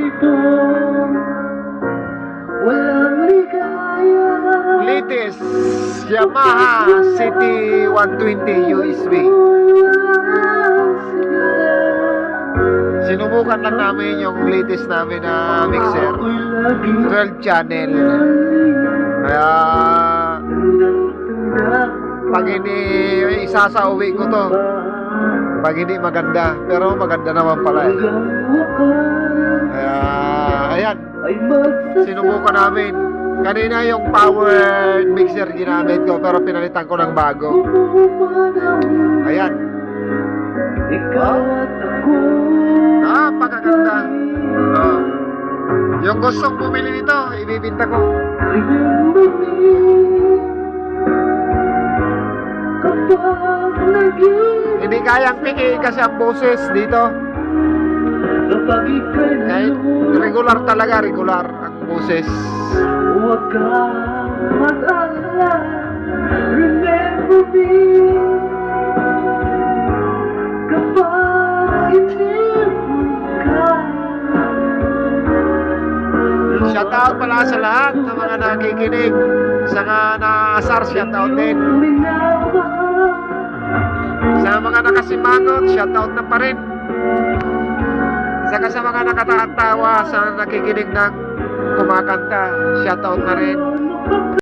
ito, walang ligaya. Latest Yamaha CT120 USB. Sinubukan lang namin yung latest namin na mixer, 12 channel. Kaya pag hindi isasauwi ko to, pag hindi maganda, pero maganda naman pala eh. Kaya ayan, sinubukan namin. Kanina yung powered mixer ginamit ko, pero pinalitan ko ng bago. Ayan. Napakaganda. Yung gustong bumili nito, ibibinta ko. Hindi kayang pikiin kasi ang boses dito. Kahit regular talaga, regular ang boses. Huwag kang mag-alala, remember me. Kapag itinipon ka. Shoutout pala sa lahat ng mga nakikinig. Sa mga naasar, shoutout din. Sa mga nakasimangot, shoutout na pa rin. Saka sa mga nakatawa sa nakikinig ng kumakanta, shoutout na rin.